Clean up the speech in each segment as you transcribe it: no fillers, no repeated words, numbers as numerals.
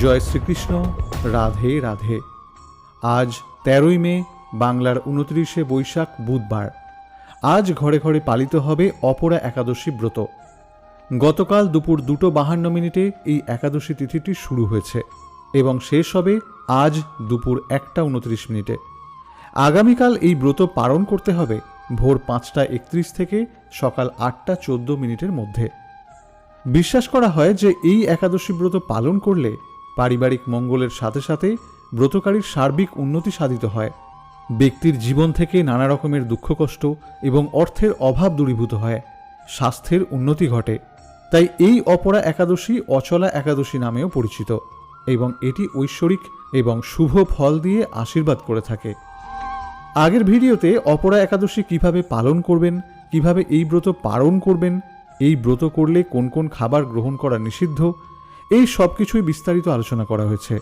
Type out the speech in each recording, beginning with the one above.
জয় শ্রীকৃষ্ণ। রাধে রাধে। আজ 13ই মে, বাংলার 29শে বৈশাখ, বুধবার। আজ ঘরে ঘরে পালিত হবে অপরা একাদশী ব্রত। গতকাল দুপুর 2:52 এই একাদশী তিথিটি শুরু হয়েছে এবং শেষ হবে আজ দুপুর 1:29। আগামীকাল এই ব্রত পালন করতে হবে ভোর 5:31 থেকে সকাল 8:14 মধ্যে। বিশ্বাস করা হয় যে এই একাদশী ব্রত পালন করলে পারিবারিক মঙ্গলের সাথে সাথে ব্রতকারীর সার্বিক উন্নতি সাধিত হয়, ব্যক্তির জীবন থেকে নানা রকমের দুঃখ কষ্ট এবং অর্থের অভাব দূরীভূত হয়, স্বাস্থ্যের উন্নতি ঘটে। তাই এই অপরা একাদশী অচলা একাদশী নামেও পরিচিত এবং এটি ঐশ্বরিক এবং শুভ ফল দিয়ে আশীর্বাদ করে থাকে। আগের ভিডিওতে অপরা একাদশী কিভাবে পালন করবেন, কিভাবে এই ব্রত পালন করবেন, এই ব্রত করলে কোন কোন খাবার গ্রহণ করা নিষিদ্ধ, এই সব কিছুই বিস্তারিত আলোচনা করা হয়েছে।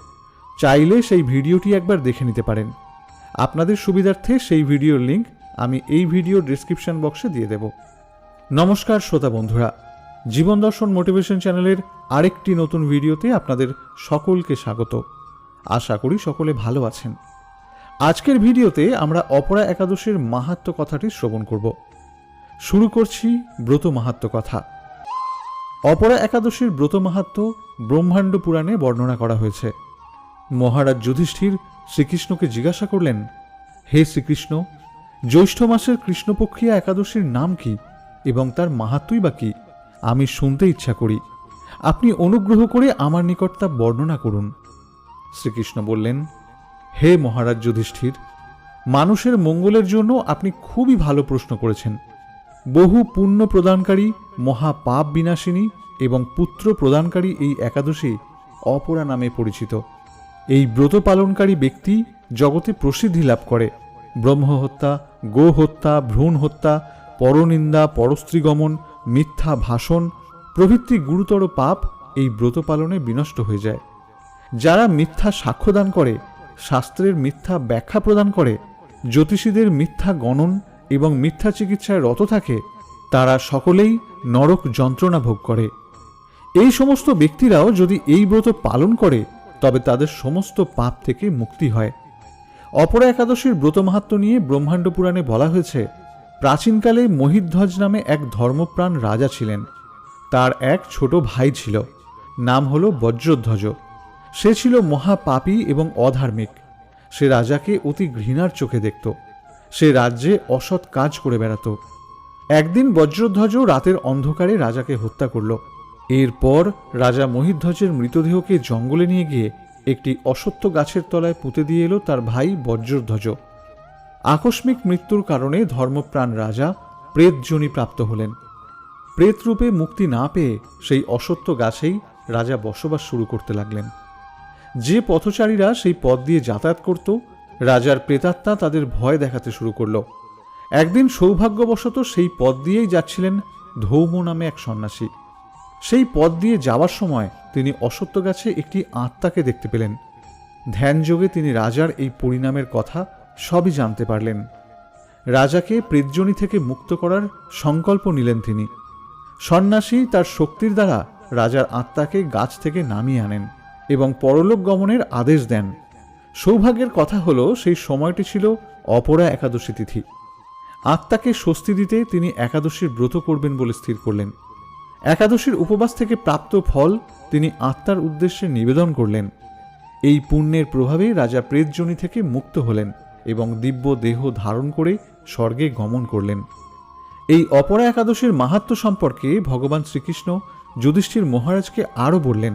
চাইলে সেই ভিডিওটি একবার দেখে নিতে পারেন। আপনাদের সুবিধার্থে সেই ভিডিওর লিঙ্ক আমি এই ভিডিও ডেসক্রিপশন বক্সে দিয়ে দেব। নমস্কার শ্রোতা বন্ধুরা, জীবন দর্শন মোটিভেশন চ্যানেলের আরেকটি নতুন ভিডিওতে আপনাদের সকলকে স্বাগত। আশা করি সকলে ভালো আছেন। আজকের ভিডিওতে আমরা অপরা একাদশীর মাহাত্ম্য কথাটি শ্রবণ করব। শুরু করছি ব্রত মাহাত্ম্য কথা। অপরা একাদশীর ব্রত মাহাত্ম্য ব্রহ্মাণ্ড পুরাণে বর্ণনা করা হয়েছে। মহারাজ যুধিষ্ঠির শ্রীকৃষ্ণকে জিজ্ঞাসা করলেন, হে শ্রীকৃষ্ণ, জ্যৈষ্ঠ মাসের কৃষ্ণপক্ষিয়া একাদশীর নাম কি এবং তার মাহাত্ম্যই বা কি? আমি শুনতে ইচ্ছা করি। আপনি অনুগ্রহ করে আমার নিকট তা বর্ণনা করুন। শ্রীকৃষ্ণ বললেন, হে মহারাজ যুধিষ্ঠির, মানুষের মঙ্গলের জন্য আপনি খুবই ভালো প্রশ্ন করেছেন। বহু পুণ্য প্রদানকারী, মহাপাপ বিনাশিনী এবং পুত্র প্রদানকারী এই একাদশী অপরা নামে পরিচিত। এই ব্রত পালনকারী ব্যক্তি জগতে প্রসিদ্ধি লাভ করে। ব্রহ্মহত্যা, গোহত্যা, ভ্রূণ হত্যা, পরনিন্দা, পরস্ত্রীগমন, মিথ্যা ভাষণ প্রভৃতি গুরুতর পাপ এই ব্রত পালনে বিনষ্ট হয়ে যায়। যারা মিথ্যা সাক্ষ্যদান করে, শাস্ত্রের মিথ্যা ব্যাখ্যা প্রদান করে, জ্যোতিষীদের মিথ্যা গণন এবং মিথ্যা চিকিৎসায় রত থাকে, তারা সকলেই নরক যন্ত্রণা ভোগ করে। এই সমস্ত ব্যক্তিরাও যদি এই ব্রত পালন করে তবে তাদের সমস্ত পাপ থেকে মুক্তি হয়। অপরা একাদশীর ব্রত মাহাত্ম্য নিয়ে ব্রহ্মাণ্ড পুরাণে বলা হয়েছে, প্রাচীনকালে মহিধ্বজ নামে এক ধর্মপ্রাণ রাজা ছিলেন। তার এক ছোট ভাই ছিল, নাম হল বজ্রধ্বজ। সে ছিল মহাপাপী এবং অধার্মিক। সে রাজাকে অতি ঘৃণার চোখে দেখত। সে রাজ্যে অসৎ কাজ করে বেড়াত। একদিন বজ্রধ্বজ রাতের অন্ধকারে রাজাকে হত্যা করল। এরপর রাজা মহিধ্বজের মৃতদেহকে জঙ্গলে নিয়ে গিয়ে একটি অশ্বত্থ গাছের তলায় পুঁতে দিয়ে এলো তার ভাই বজ্রধ্বজ। আকস্মিক মৃত্যুর কারণে ধর্মপ্রাণ রাজা প্রেতযোনি প্রাপ্ত হলেন। প্রেতরূপে মুক্তি না পেয়ে সেই অশ্বত্থ গাছেই রাজা বসবাস শুরু করতে লাগলেন। যে পথচারীরা সেই পথ দিয়ে যাতায়াত করত, রাজার প্রেতাত্মা তাদের ভয় দেখাতে শুরু করল। একদিন সৌভাগ্যবশত সেই পথ দিয়েই যাচ্ছিলেন ধৌম নামে এক সন্ন্যাসী। সেই পথ দিয়ে যাওয়ার সময় তিনি অশ্বত্থ গাছে একটি আত্মাকে দেখতে পেলেন। ধ্যানযোগে তিনি রাজার এই পরিণামের কথা সবই জানতে পারলেন। রাজাকে প্রেতযোনি থেকে মুক্ত করার সংকল্প নিলেন তিনি। সন্ন্যাসী তার শক্তির দ্বারা রাজার আত্মাকে গাছ থেকে নামিয়ে আনেন এবং পরলোক গমনের আদেশ দেন। সৌভাগ্যের কথা হলো, সেই সময়টি ছিল অপরা একাদশী তিথি। আত্মাকে স্বস্তি দিতে তিনি একাদশীর ব্রত করবেন বলে স্থির করলেন। একাদশীর উপবাস থেকে প্রাপ্ত ফল তিনি আত্মার উদ্দেশ্যে নিবেদন করলেন। এই পুণ্যের প্রভাবে রাজা প্রেতযোনি থেকে মুক্ত হলেন এবং দিব্য দেহ ধারণ করে স্বর্গে গমন করলেন। এই অপরা একাদশীর মাহাত্ম্য সম্পর্কে ভগবান শ্রীকৃষ্ণ যুধিষ্ঠির মহারাজকে আরও বললেন,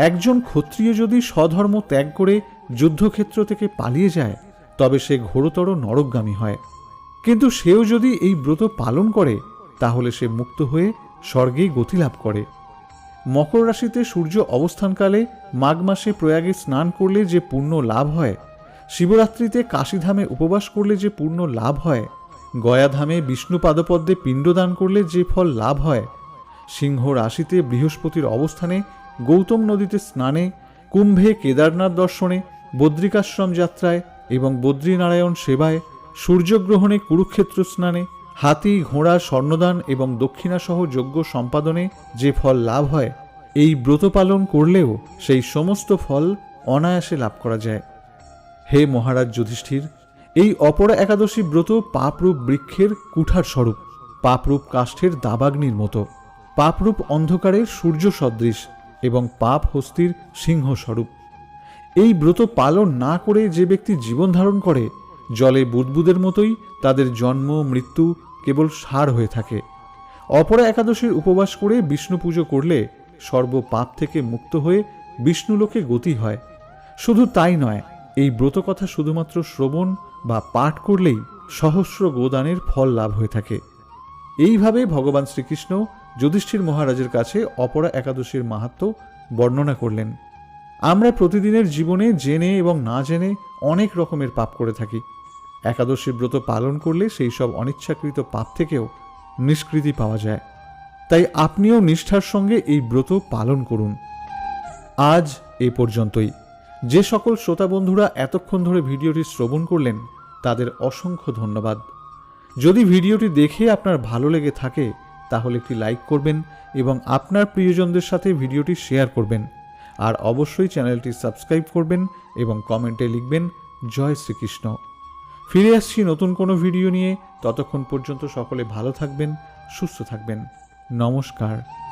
একজন ক্ষত্রিয় যদি স্বধর্ম ত্যাগ করে যুদ্ধক্ষেত্র থেকে পালিয়ে যায় তবে সে ঘোরতর নরকগামী হয়, কিন্তু সেও যদি এই ব্রত পালন করে তাহলে সে মুক্ত হয়ে স্বর্গেই গতি লাভ করে। মকর রাশিতে সূর্য অবস্থানকালে মাঘ মাসে প্রয়াগে স্নান করলে যে পুণ্য লাভ হয়, শিবরাত্রিতে কাশীধামে উপবাস করলে যে পুণ্য লাভ হয়, গয়াধামে বিষ্ণু পাদপদ্মে পিণ্ডদান করলে যে ফল লাভ হয়, সিংহ রাশিতে বৃহস্পতির অবস্থানে গৌতম নদীতে স্নানে, কুম্ভে কেদারনাথ দর্শনে, বদ্রিকাশ্রম যাত্রায় এবং বদ্রীনারায়ণ সেবায়, সূর্যগ্রহণে কুরুক্ষেত্র স্নানে, হাতি ঘোড়া স্বর্ণদান এবং দক্ষিণাসহ যজ্ঞ সম্পাদনে যে ফল লাভ হয়, এই ব্রত পালন করলেও সেই সমস্ত ফল অনায়াসে লাভ করা যায়। হে মহারাজ যুধিষ্ঠির, এই অপরা একাদশী ব্রত পাপরূপ বৃক্ষের কুঠার স্বরূপ, পাপরূপ কাষ্ঠের দাবাগ্নির মতো, পাপরূপ অন্ধকারের সূর্য সদৃশ এবং পাপ হস্তির সিংহ স্বরূপ। এই ব্রত পালন না করে যে ব্যক্তি জীবন ধারণ করে, জলে বুদবুদের মতোই তাদের জন্ম মৃত্যু কেবল সার হয়ে থাকে। অপরা একাদশীর উপবাস করে বিষ্ণু পুজো করলে সর্ব পাপ থেকে মুক্ত হয়ে বিষ্ণুলোকে গতি হয়। শুধু তাই নয়, এই ব্রত কথা শুধুমাত্র শ্রবণ বা পাঠ করলেই সহস্র গোদানের ফল লাভ হয়ে থাকে। এইভাবে ভগবান শ্রীকৃষ্ণ যুধিষ্ঠির মহারাজের কাছে অপরা একাদশীর মাহাত্ম্য বর্ণনা করলেন। আমরা প্রতিদিনের জীবনে জেনে এবং না জেনে অনেক রকমের পাপ করে থাকি। একাদশীর ব্রত পালন করলে সেই সব অনিচ্ছাকৃত পাপ থেকেও নিষ্কৃতি পাওয়া যায়। তাই আপনিও নিষ্ঠার সঙ্গে এই ব্রত পালন করুন। আজ এ পর্যন্তই। যে সকল শ্রোতা বন্ধুরা এতক্ষণ ধরে ভিডিওটি শ্রবণ করলেন তাদের অসংখ্য ধন্যবাদ। যদি ভিডিওটি দেখে আপনার ভালো লেগে থাকে তাহলে একটি লাইক করবেন এবং আপনার প্রিয়জনদের সাথে ভিডিওটি শেয়ার করবেন। আর অবশ্যই চ্যানেলটি সাবস্ক্রাইব করবেন এবং কমেন্টে লিখবেন জয় শ্রীকৃষ্ণ। ফিরে আসছি নতুন কোনো ভিডিও নিয়ে। ততক্ষণ পর্যন্ত সকলে ভালো থাকবেন, সুস্থ থাকবেন। নমস্কার।